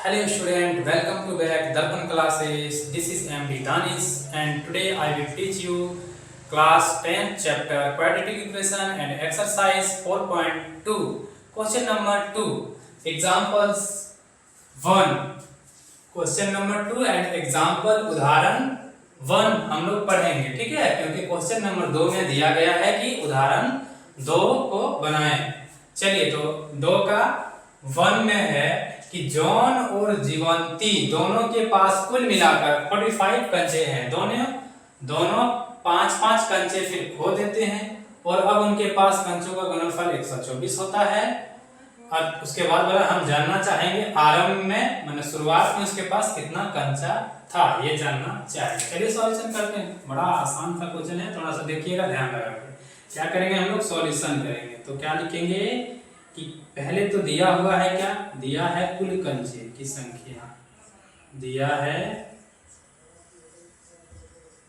Hello student, welcome to back Darpan classes. This is MD Danish and today I will teach you class 10 chapter quadratic equation and exercise 4.2. Question number 2. Examples 1. Question number 2 and example उदाहरण 1 हम लोग पढ़ेंगे, ठीक है, क्योंकि question number 2 में दिया गया है कि उदाहरण 2 को बनाएं। चलिए तो 2 का 1 में है कि जॉन और जीवंती दोनों के पास कुल मिलाकर 45 कंचे हैं। दोनों 5-5 कंचे फिर खो देते हैं और अब उनके पास कंचों का गुणनफल 124 होता है। और उसके बाद बोला हम जानना चाहेंगे आरंभ में माने शुरुआत में उसके पास कितना कंचा था, ये जानना चाहिए। चलिए सॉल्यूशन करते हैं। बड़ा आसान सा क्वेश्चन है, थोड़ा सा देखिएगा, ध्यान लगा के। क्या करेंगे हम लोग, सॉल्यूशन करेंगे। तो क्या लिखेंगे कि पहले तो दिया हुआ है, क्या दिया है, कुल कंचे की संख्या दिया है,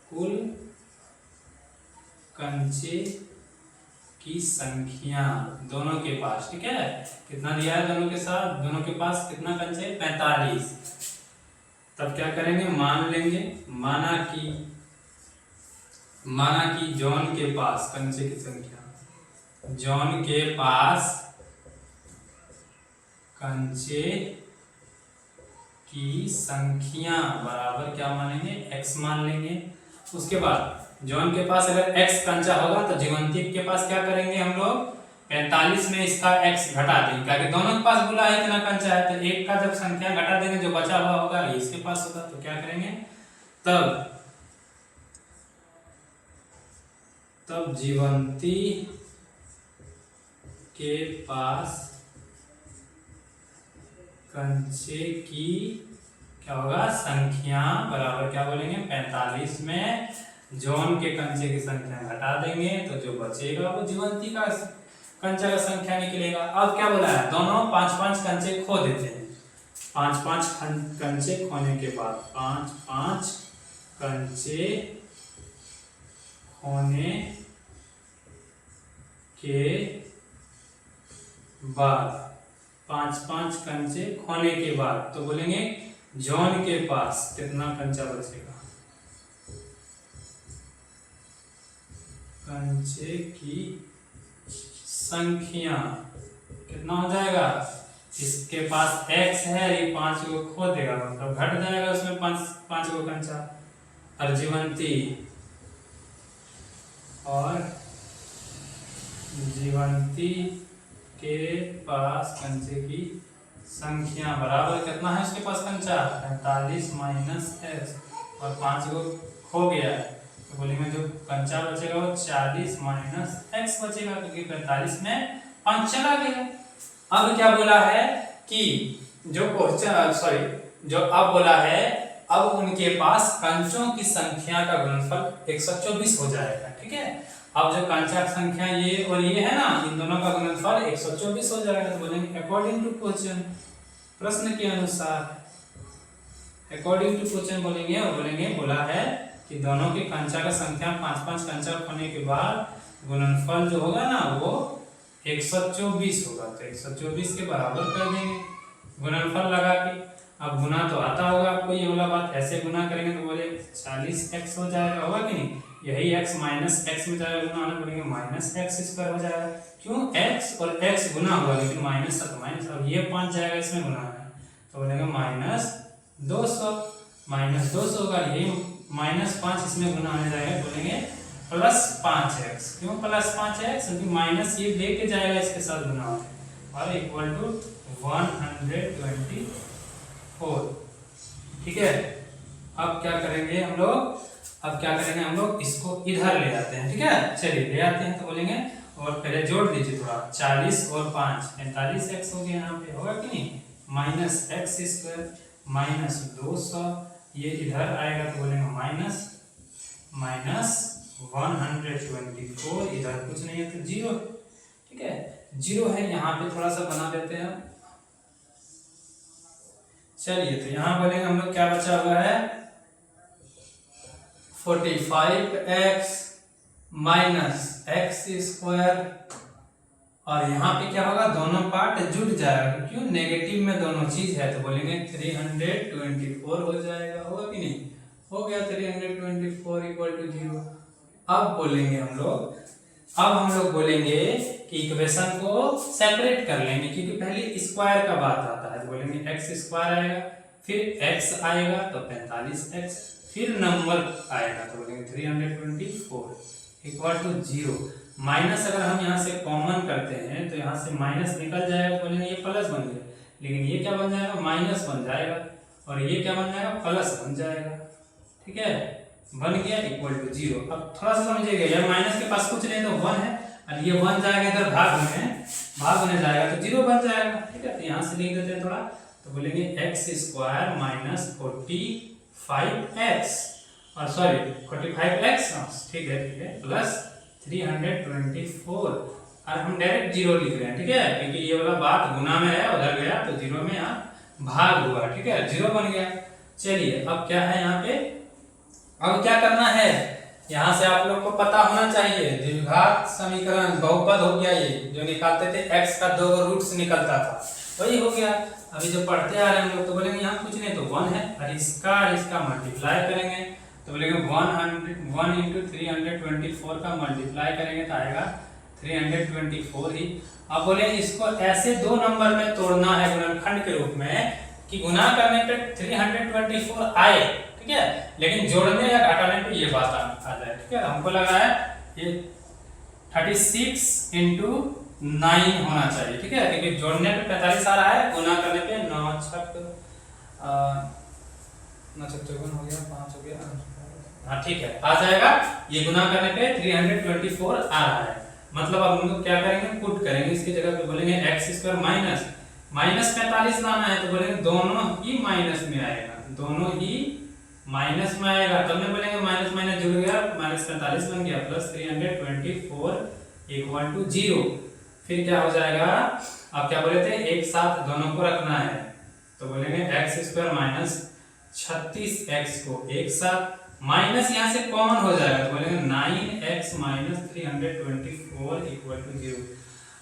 कुल कंचे की संख्या दोनों के पास, ठीक है, कितना दिया है दोनों के साथ, दोनों के पास कितना कंचे, 45। तब क्या करेंगे, मान लेंगे, माना कि जॉन के पास कंचे की संख्या, जॉन के पास कंचे की संख्या बराबर क्या मानेंगे, x मान लेंगे। उसके बाद जॉन के पास अगर x कंचा होगा तो जीवंती के पास क्या करेंगे हम लोग, 45 में इसका x घटा देंगे, क्योंकि दोनों के पास बोला है इतना कंचा है, तो एक का जब संख्या घटा देंगे जो बचा हुआ होगा इसके पास होगा। तो क्या करेंगे, तब जीवंती के पास कंचे की क्या होगा, संख्या बराबर क्या बोलेंगे, 45 में जॉन के कंचे की संख्या घटा देंगे तो जो बचेगा वो जीवंती का कंचा का संख्या निकलेगा। अब क्या बोला है, दोनों 5-5 कंचे खो देते हैं। 5-5 कंचे खोने के बाद, 5-5 कंचे खोने के बाद, 5-5 कंचे खोने के बाद तो बोलेंगे जॉन के पास कितना कंचा बचेगा, कंचे की संख्या कितना हो जाएगा, इसके पास x है, ये 5 को खो देगा मतलब घट जाएगा उसमें 5 को कंचा। और जीवंती के पास कंचे की संख्या बराबर कितना है, उसके पास कंचा 45 माइनस x और 5 को खो गया है तो बोलेंगे जो कंचा बचेगा वो 40 माइनस x बचेगा, क्योंकि 45 में 5 चला गया। अब क्या बोला है कि जो अब बोला है अब उनके पास कंचों की संख्या का गुणनफल 124 हो जाएगा, ठीक है। अब जो कंचा की संख्या ये और ये है ना, इन दोनों का गुणनफल 124 हो जाएगा। तो बोलेंगे अकॉर्डिंग टू क्वेश्चन, प्रश्न के अनुसार, अकॉर्डिंग टू क्वेश्चन बोलेंगे और बोलेंगे बोला है कि दोनों की कंचा का संख्या 5-5 कंचा होने के बाद गुणनफल जो होगा ना वो 124 होगा। तो 124 के बराबर कर देंगे गुणनफल लगा के। अब गुना तो आता होगा आपको, ये वाला बात ऐसे गुना करेंगे तो बोले 40x हो जाएगा, होगा कि नहीं, यही x माइनस x में जाएगा, गुना आना बोलेंगे माइनस x स्क्वायर हो जाएगा। क्यों, x और x गुना हुआ लेकिन माइनस था तो माइनस, अब ये 5 जाएगा इसमें गुना है तो बोलेंगे -200 होगा, यही -5 इसमें गुना आने जाएगा, बोलेंगे +5x। क्यों +5x, क्योंकि माइनस ये लेके जाएगा इसके साथ गुना और इक्वल टू 124, ठीक है। अब क्या करेंगे हम लोग, इसको इधर ले आते हैं, ठीक है। चलिए ले आते हैं तो बोलेंगे, और पहले जोड़ दीजिए थोड़ा, 40 और 5 45x हो गया, यहाँ पे होगा कि नहीं, -x² -200, ये इधर आएगा तो बोलेंगे -124, इधर कुछ नहीं है तो 0, ठीक है, 0 है। यहाँ पे थोड़ा सा बना देते हैं। चलिए तो यहाँ बोलेंगे हम लोग क्या बचा हुआ है, 45x - x² और यहाँ पे क्या होगा, दोनों पार्ट जुड़ जाएगा, क्यों, नेगेटिव में दोनों चीज है, तो बोलेंगे 324 हो जाएगा, होगा कि नहीं, हो गया 324 इक्वल टू 0। अब बोलेंगे हम लोग, अब हम लोग बोलेंगे कि इक्वेशन को सेपरेट कर लेंगे, क्योंकि पहले स्क्वायर का बात आता है, तो बोलेंगे एक्स स्क्वायर आएगा, फिर एक्स आएगा तो 45x, फिर नंबर आएगा तो बोलेंगे 324 इक्वल टू 0। माइनस अगर हम यहाँ से कॉमन करते हैं तो यहाँ से माइनस निकल जाएगा, तो बोलेंगे ये प्लस बन गया, लेकिन ये क्या बन जाएगा, माइनस बन जाएगा, और ये क्या बन जाएगा, प्लस बन जाएगा, ठीक है, बन गया इक्वल टू 0। अब थोड़ा सा समझिएगा, यार माइनस के पास कुछ नहीं तो 1 है, और ये 1 जाएगा इधर भाग होने जाएगा तो 0 बन जाएगा, ठीक है। तो यहाँ से लिख देते हैं थोड़ा, तो बोलेंगे एक्स स्क्वायर माइनस 45x, और सॉरी 45x, ठीक है, प्लस 324, और हम डायरेक्ट 0 लिख रहे हैं, ठीक है, क्योंकि ये वाला बात गुना में है, उधर गया तो 0 में यहाँ भाग हुआ, ठीक है, 0 बन गया। चलिए अब क्या है यहाँ पे, अब क्या करना है, यहाँ से आप लोग को पता होना चाहिए, द्विघात समीकरण बहुपद हो गया, ये जो निकालते थे x का 2 रूट्स निकलता था, वही हो गया। अभी जो पढ़ते आ रहे हैं हम लोग, तो बोलेंगे यहाँ कुछ नहीं तो 1 है, और इसका मल्टीप्लाई करेंगे, तो बोलेंगे 1 इंटू 324 का मल्टीप्लाई करेंगे तो आएगा 324 ही। अब बोले इसको ऐसे दो नंबर में तोड़ना है गुणनखंड के रूप में कि गुना करने पे 324 आए, ठीक है, लेकिन जोड़ने या घटाने पे ये बात आ जाए, ठीक है। हमको लगा है ये 36 इंटू 9 होना चाहिए, ठीक है, क्योंकि जोड़ने पे 45 आ रहा है, गुना करने पे 9 छक 9 54 हो गया, 5 हो गया, हाँ ठीक है, आ जाएगा। ये गुना करने पे 324 आ रहा है, मतलब अब हम लोग क्या करेंगे, पुट करेंगे इसकी जगह पे, बोलेंगे एक्स स्क्वायर माइनस 45 लाना है, तो बोलेंगे दोनों ही माइनस में आएगा, दोनों ही माइनस में आएगा, तब में बोलेंगे माइनस माइनस जुड़ गया, माइनस 45 बन गया, प्लस 324 इक्वल टू 0। फिर क्या हो जाएगा, अब क्या बोले थे, एक साथ दोनों को रखना है, तो बोलेंगे एक्स स्क्वायर माइनस 36x को एक साथ, माइनस यहाँ से कॉमन हो जाएगा, तो बोलेंगे 9x माइनस 324 इक्वल टू 0।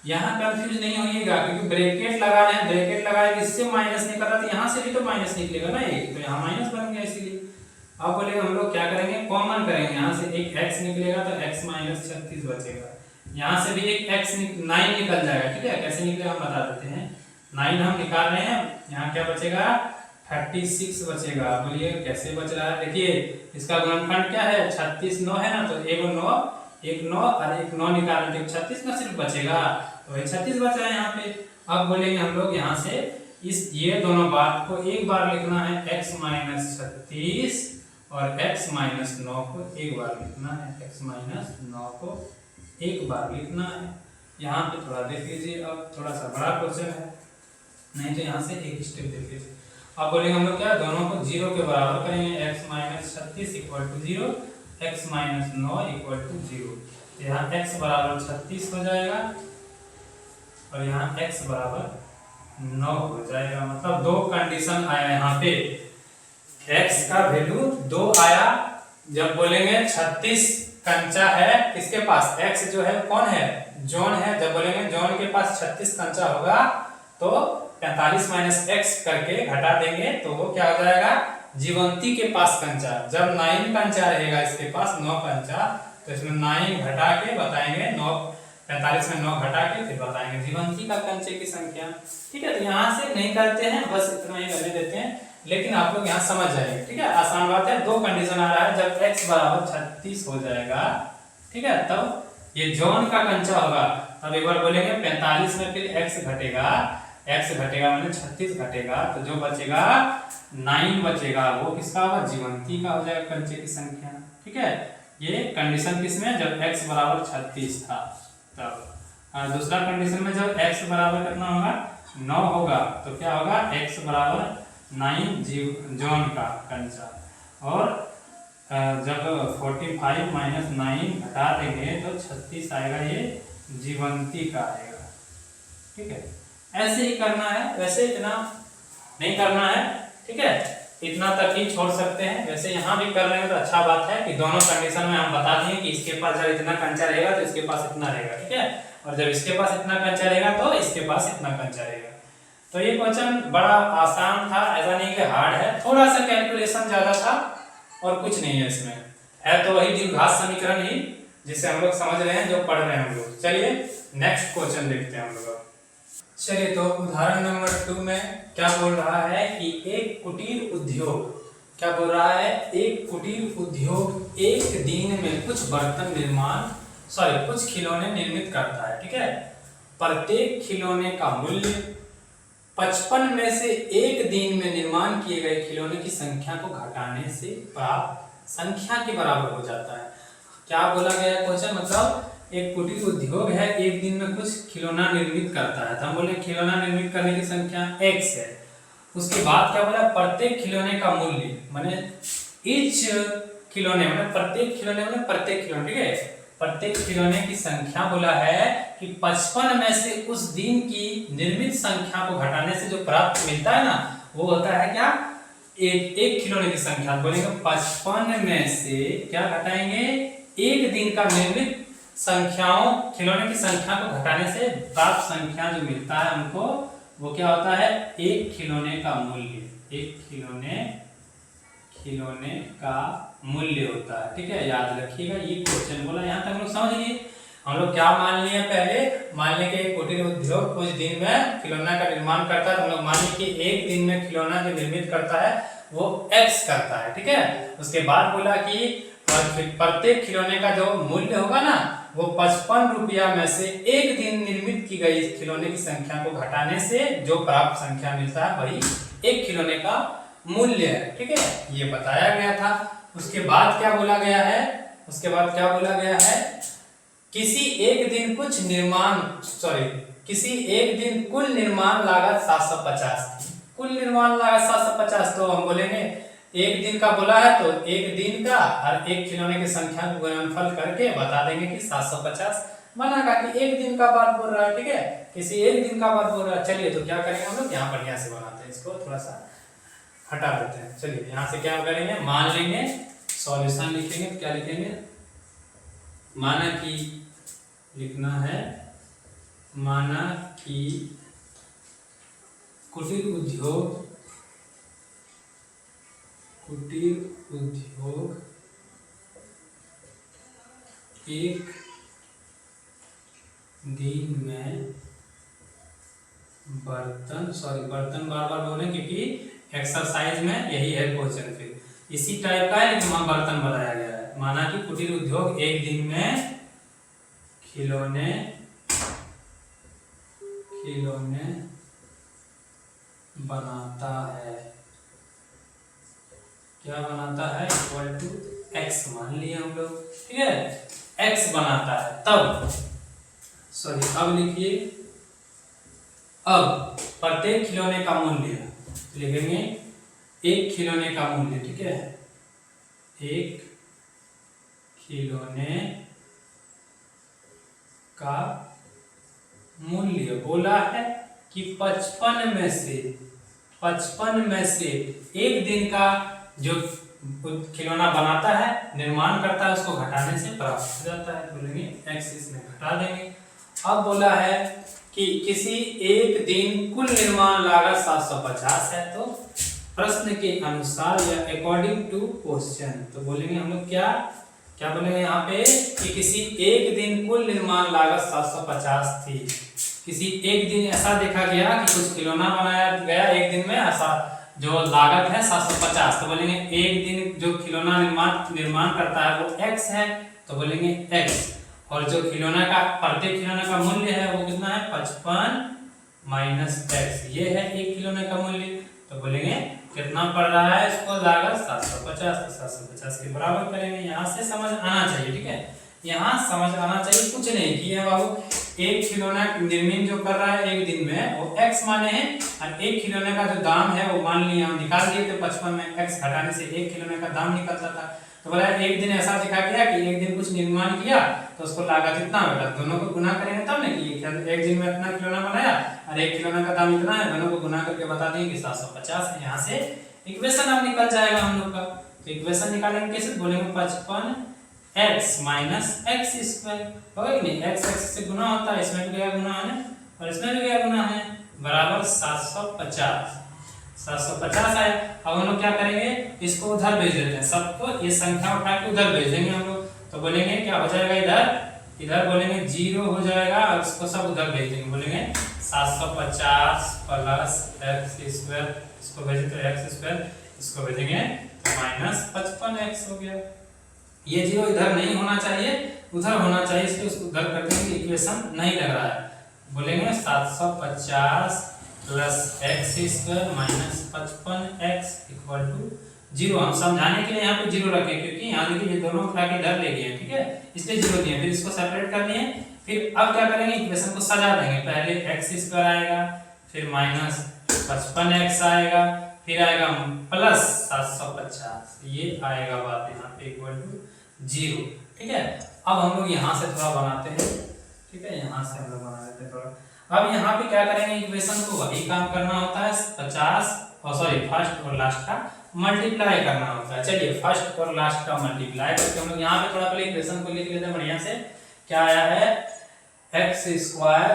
यहाँ कंफ्यूज नहीं होइएगा, क्योंकि ब्रैकेट लगा रहे हैं, ब्रैकेट लगाए इससे माइनस निकल रहा, तो यहाँ से भी तो माइनस निकलेगा ना, एक तो यहाँ माइनस बन गया, इसीलिए अब बोलेंगे हम लोग क्या करेंगे, कॉमन करेंगे, यहाँ से एक x निकलेगा तो x माइनस 36 बचेगा, यहाँ से भी एक x 9 निकल जाएगा, ठीक है, कैसे निकलेगा हम बता देते हैं, 9 हम निकाल रहे हैं, यहाँ क्या बचेगा, 36 बचेगा। बोलिए कैसे बच रहा है, देखिए इसका गुणनखंड क्या है, 36 9 है ना, तो एक 9 और एक 9 निकालने तो 36 ना सिर्फ बचेगा, तो वही 36 बच रहा है यहाँ पे। अब बोलेंगे हम लोग यहाँ से इस ये दोनों बात को एक बार लिखना है, x माइनस 36 और x माइनस 9 को एक बार लिखना है, x माइनस 9 को एक बार लिखना है। यहाँ पे थोड़ा देख लीजिए, अब थोड़ा सा बड़ा क्वेश्चन है, नहीं तो यहाँ से एक स्टेप देख लीजिए। अब बोलेंगे हम लोग क्या, दोनों को 0 के बराबर करेंगे, x minus 36 equal to 0, x minus 9 equal to 0। तो यहाँ x बराबर 36 हो जाएगा और यहाँ x बराबर 9 हो जाएगा, मतलब दो कंडीशन आया यहाँ पे, x का वैल्यू 2 आया। जब बोलेंगे 36 कंचा है किसके पास, x जो है कौन है, जॉन है, जब बोलेंगे जॉन के पास 36 कंचा होगा तो 45 माइनस x करके घटा देंगे तो वो क्या हो जाएगा, जीवंती के पास कंचा। जब 9 कंचा रहेगा इसके पास 9 कंचा, तो इसमें 9 घटा के बताएंगे, 9 45 में 9 घटा के फिर बताएंगे जीवंती का कंचे की संख्या, ठीक है। तो यहाँ से नहीं करते हैं, बस इतना ही करने देते हैं, लेकिन आप लोग यहाँ समझ जाएंगे, ठीक है, आसान बात है। दो कंडीशन आ रहा है, जब x बराबर 36 हो जाएगा, ठीक है, तब ये जॉन का कंचा होगा, तब एक बार बोलेंगे 45 में फिर x घटेगा, x घटेगा मैंने 36 घटेगा, तो जो बचेगा 9 बचेगा, वो किसका होगा, जीवंती का हो जाएगा कंचे की संख्या, ठीक है। ये कंडीशन किसमें, जब x बराबर 36 था तब। दूसरा कंडीशन में जब x बराबर कितना होगा, 9 होगा, तो क्या होगा, x बराबर 9 जॉन का कंचा, और जब 45 माइनस 9 घटा देंगे तो 36 आएगा, ये जीवंती का आएगा, ठीक है। ऐसे ही करना है, वैसे इतना नहीं करना है, ठीक है, इतना तक ही छोड़ सकते हैं। वैसे यहाँ भी कर रहे हैं तो अच्छा बात है कि दोनों कंडीशन में हम बता दिए कि इसके पास जब इतना कंचा रहेगा तो इसके पास इतना रहेगा, ठीक है। और जब इसके पास इतना कंचा रहेगा तो इसके पास इतना कंचा रहेगा। तो ये क्वेश्चन बड़ा आसान था, ऐसा नहीं कि हार्ड है, थोड़ा सा कैलकुलेशन ज्यादा था और कुछ नहीं है इसमें, है तो वही द्विघात समीकरण ही जिसे हम लोग समझ रहे हैं, जो पढ़ रहे हैं हम लोग। चलिए नेक्स्ट क्वेश्चन देखते हैं हम लोग। चलिए तो उदाहरण नंबर 2 में क्या बोल रहा है कि एक कुटीर उद्योग, क्या बोल रहा है, एक कुटीर उद्योग एक दिन में कुछ बर्तन निर्माण कुछ खिलौने निर्मित करता है, ठीक है। प्रत्येक खिलौने का मूल्य 55 में से एक दिन में निर्माण किए गए खिलौने की संख्या को घटाने से प्राप्त संख्या के बराबर हो जाता है। क्या बोला गया क्वेश्चन, मतलब एक कुटीर उद्योग है, एक दिन में कुछ खिलौना निर्मित करता है, तो हम बोले खिलौना निर्मित करने की संख्या x है। उसके बाद क्या बोला, प्रत्येक खिलौने का मूल्य, माने ईच खिलौने, मतलब प्रत्येक खिलौने, मतलब प्रत्येक खिलौने, ठीक है, प्रत्येक खिलौने की संख्या बोला है कि 55 में से उस दिन की निर्मित संख्या को घटाने से जो प्राप्त मिलता है ना, वो होता है क्या, एक खिलौने की संख्या। बोलेंगे 55 में से क्या घटाएंगे, एक दिन का निर्मित संख्याओं, खिलौने की संख्या को घटाने से प्राप्त संख्या जो मिलता है हमको, वो क्या होता है, एक खिलौने का मूल्य, एक खिलौने का मूल्य होता है, ठीक है, याद रखिएगा। ये क्वेश्चन बोला, यहाँ तक हम लोग समझ लिए। हम लोग क्या मान लिए, पहले मान लें कि कुटीर उद्योग कुछ दिन में खिलौना का निर्माण करता है, तो हम लोग मान लें कि एक दिन में खिलौना जो निर्मित करता है वो x करता है, ठीक है। उसके बाद बोला कि प्रत्येक खिलौने का जो मूल्य होगा ना, वो 55 रुपया में से एक दिन निर्मित की गई खिलौने की संख्या को घटाने से जो प्राप्त संख्या मिलता है वही एक खिलौने का मूल्य है, ठीक है, ये बताया गया था। उसके बाद क्या बोला गया है, उसके बाद क्या बोला गया है, किसी एक दिन कुल निर्माण लागत 750 थी, कुल निर्माण लागत 750, तो हम बोलेंगे एक दिन का बोला है तो एक दिन का और एक खिलौने की संख्या को गुणनफल करके बता देंगे कि 750 बना का, कि एक दिन का बात बोल रहा है, ठीक है, किसी एक दिन का बात बोल रहा है। चलिए तो क्या करेंगे हम लोग, यहाँ बढ़िया से बनाते हैं, इसको थोड़ा सा हटा देते हैं। चलिए यहाँ से क्या करेंगे, मान लेंगे, सॉल्यूशन लिखेंगे, क्या लिखेंगे, माना कि लिखना है, माना कि कुटीर उद्योग एक दिन में बर्तन बार बार बोले क्योंकि एक्सरसाइज में यही है क्वेश्चन, फिर इसी टाइप का है लेकिन वहां बर्तन बताया गया है। माना कि कुटीर उद्योग एक दिन में खिलौने बनाता है, क्या बनाता है, इक्वल टू x मान लिया हम लोग, ठीक है, x बनाता है, तब अब लिखिए, अब प्रत्येक खिलौने का मूल्य लिखेंगे, एक खिलौने का मूल्य, ठीक है, एक खिलौने का मूल्य बोला है कि 55 में से एक दिन का जो खिलौना बनाता है, निर्माण करता है, उसको घटाने से प्राप्त हो जाता है, बोलेंगे x इसमें घटा देंगे। अब बोला है कि किसी एक दिन कुल निर्माण लागत 750 है, तो प्रश्न के अनुसार या अकॉर्डिंग टू क्वेश्चन, तो बोलेंगे हम लोग क्या बोलेंगे यहाँ पे कि किसी एक दिन कुल निर्माण लागत 750 थी। किसी एक दिन ऐसा देखा गया कि कुछ खिलौना बनाया गया एक दिन में, ऐसा जो लागत है 750, तो बोलेंगे एक दिन जो खिलौना निर्माण करता है वो x है, तो बोलेंगे x, और जो खिलौना का प्रत्येक खिलौने का मूल्य है वो कितना है, 55 माइनस x, ये है एक खिलौने का मूल्य, तो बोलेंगे कितना पड़ रहा है इसको लागत 750, तो 750 के बराबर करेंगे। यहाँ से समझ आना चाहिए, ठीक है, यहाँ समझ आना चाहिए, कुछ नहीं किया बाबू, एक खिलौना निर्मित जो कर रहा है एक दिन में वो x माने हैं, और एक खिलौने का जो दाम है वो मान लिया हम निकाल दिए थे, 55 में x घटाने से एक खिलौने का दाम निकलता था, तो बोला एक दिन ऐसा दिखा गया कि एक दिन कुछ निर्माण किया तो उसको लागत इतना बेटा, दोनों को गुना करेंगे तब ना कि एक दिन में इतना खिलौना बनाया और एक खिलौने का दाम इतना है, दोनों को गुना करके बता देंगे कि 750 है। यहाँ से इक्वेशन अब निकल जाएगा हम लोग का, तो इक्वेशन निकालेंगे कैसे, बोलेंगे 55 एक्स माइनस एक्स स्क्वायर, होगा कि नहीं, एक्स एक्स से गुना होता है, इसमें भी क्या गुना है और इसमें भी क्या गुना है, बराबर 750। 750 आया। अब हम लोग क्या करेंगे, इसको उधर भेज देते हैं, सबको ये संख्या उठा के उधर भेज देंगे हम लोग। तो बोलेंगे क्या हो जाएगा, इधर बोलेंगे 0 हो जाएगा और इसको सब उधर भेज देंगे, बोलेंगे 750 प्लस एक्स स्क्वायर, इसको भेजे तो एक्स स्क्वायर, इसको भेजेंगे माइनस 55x हो गया। ये 0 इधर नहीं होना चाहिए, उधर होना चाहिए, इसलिए उसको उधर कर देंगे, इक्वेशन नहीं लग रहा है। बोलेंगे 750 plus x square minus 55x equal to 0। हम समझाने के लिए यहाँ पे 0 रखें, क्योंकि यहाँ देखिए ये दोनों उठा के इधर ले गए, ठीक है, इसलिए 0 दिए। फिर इसको सेपरेट कर लिए, फिर अब क्या करेंगे, इक्वेशन को सजा देंगे। पहले एक्स स्क्वायर आएगा, फिर माइनस 55x आएगा, फिर आएगा प्लस 750, ये आएगा बात यहाँ पे इक्वल टू 0, ठीक है। अब हम लोग यहाँ से थोड़ा बनाते हैं, ठीक है, यहाँ से हम लोग बना लेते हैं थोड़ा। अब यहाँ पे क्या करेंगे, इक्वेशन को वही काम करना होता है, 50 और सॉरी फर्स्ट और लास्ट का मल्टीप्लाई करना होता है। चलिए फर्स्ट और लास्ट का मल्टीप्लाई करके हम लोग यहाँ पे थोड़ा पहले इक्वेशन को लिख लेते हैं बढ़िया से। क्या आया है, एक्स स्क्वायर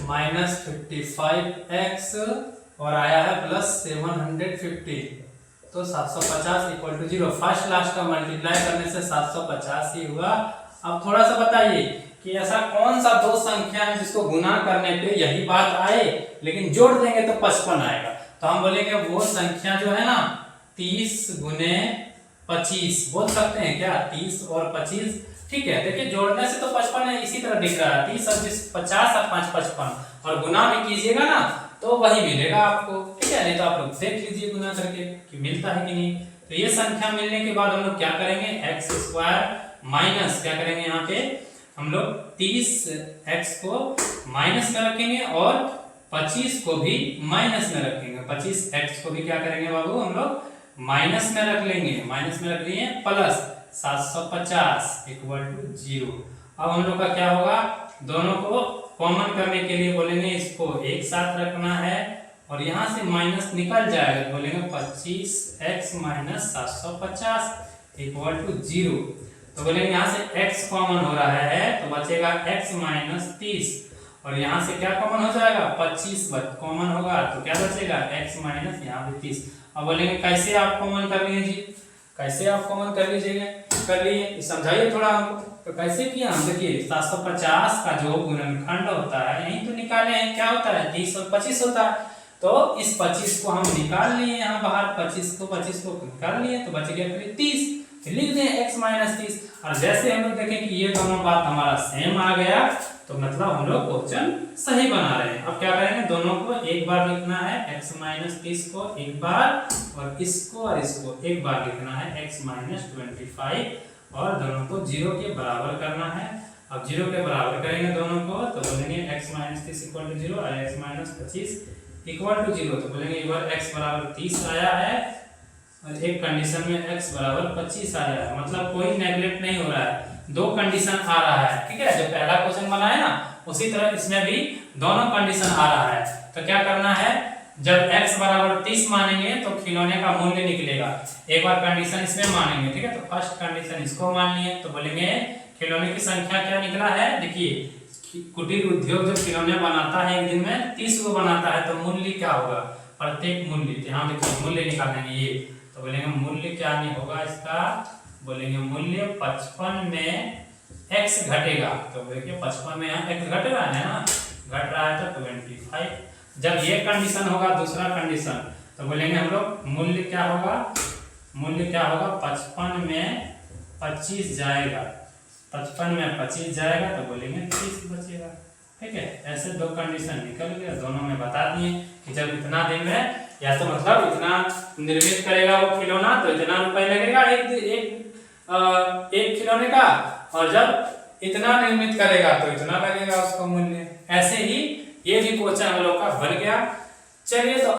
माइनस 55x और आया है प्लस 750, तो 750 इक्वल टू 0। फर्स्ट लास्ट का मल्टीप्लाई करने से 750 ही हुआ। अब थोड़ा सा बताइए कि ऐसा कौन सा दो संख्या है जिसको गुना करने पे यही बात आए, लेकिन जोड़ देंगे तो 55 आएगा। तो हम बोलेंगे वो संख्या जो है ना 30 गुने 25 बोल सकते हैं क्या, 30 और 25, ठीक है। देखिए जोड़ने से तो 55 है, इसी तरह दिख रहा है, 30 और 50 और 5 55, और गुना भी कीजिएगा ना तो वही मिलेगा आपको, ठीक है। नहीं तो आप लोग देख लीजिए गुना करके कि मिलता है कि नहीं। तो ये संख्या मिलने के बाद हम लोग क्या करेंगे, एक्स स्क्वायर माइनस क्या करेंगे, यहाँ पे हम लोग 30x को माइनस में रखेंगे और 25 को भी माइनस में रखेंगे। 25x को भी क्या करेंगे बाबू, हम लोग माइनस में रख लेंगे, माइनस में रख लिए प्लस 750 इक्वल टू 0। अब हम लोग का क्या होगा, दोनों को कॉमन करने के लिए बोलेंगे इसको एक साथ रखना है और यहाँ से माइनस निकल जाएगा, बोलेंगे 25x माइनस 750 इक्वल टू 0। तो बोलेंगे यहाँ से x कॉमन हो रहा है तो बचेगा x माइनस 30 और यहाँ से क्या कॉमन हो जाएगा, 25 कॉमन होगा तो क्या बचेगा, x माइनस यहाँ पे 30। अब बोलेंगे कैसे आप कॉमन कर लिए जी, कैसे आप कॉमन कर लीजिएगा, कर लिए समझाइए थोड़ा हमको। तो कैसे किया हम, देखिए 750 का जो गुणनखंड होता है यही तो निकाले हैं, क्या होता है 30 और 25 होता है। तो इस 25 को हम निकाल लिए यहाँ बाहर, 25 को निकाल लिए तो बच गया फिर 30, लिख दें x माइनस 30। और जैसे हम लोग देखें कि ये दोनों बात हमारा सेम आ गया तो मतलब हम लोग क्वेश्चन सही बना रहे हैं। अब क्या करेंगे, दोनों को एक बार लिखना है, x माइनस 30 को एक बार और इसको एक बार लिखना है x माइनस 25 और दोनों को 0 के बराबर करना है। अब 0 के बराबर करेंगे दोनों को तो बोलेंगे x माइनस 30 इक्वल टू 0 और x माइनस 25 इक्वल टू 0। तो बोलेंगे एक बार x बराबर 30 आया है और एक कंडीशन में x बराबर 25 आया है, मतलब कोई नेगलेक्ट नहीं हो रहा है, दो कंडीशन आ रहा है, ठीक है। जो पहला क्वेश्चन बना है ना उसी तरह इसमें भी दोनों कंडीशन आ रहा है। तो क्या करना है, जब x बराबर 30 मानेंगे तो खिलौने का मूल्य निकलेगा, एक बार कंडीशन इसमें मानेंगे, ठीक है। तो फर्स्ट कंडीशन इसको मान लिए तो बोलेंगे खिलौने की संख्या क्या निकला है, देखिए कुटीर उद्योग जो खिलौने बनाता है एक दिन में 30 को बनाता है तो मूल्य क्या होगा, प्रत्येक मूल्य, यहाँ देखिए मूल्य निकालेंगे ये, तो बोलेंगे मूल्य क्या नहीं होगा इसका, बोलेंगे मूल्य 55 में x घटेगा। तो देखिए 55 में यहाँ x घट रहा है ना, घट रहा है तो 25। जब ये कंडीशन होगा दूसरा कंडीशन तो बोलेंगे हम लोग मूल्य क्या होगा, 55 में 25 जाएगा, 55 में 25 जाएगा तो बोलेंगे 30 बचेगा, ठीक है। ऐसे दो कंडीशन निकल गया, दोनों में बता दिए कि जब इतना दिन में या तो मतलब इतना निर्मित करेगा वो खिलौना तो इतना रुपए लगेगा एक खिलौने का, और जब इतना निर्मित करेगा तो इतना लगेगा उसका मूल्य। ऐसे ही ये भी क्वेश्चन हम लोग का बन गया। चलिए तो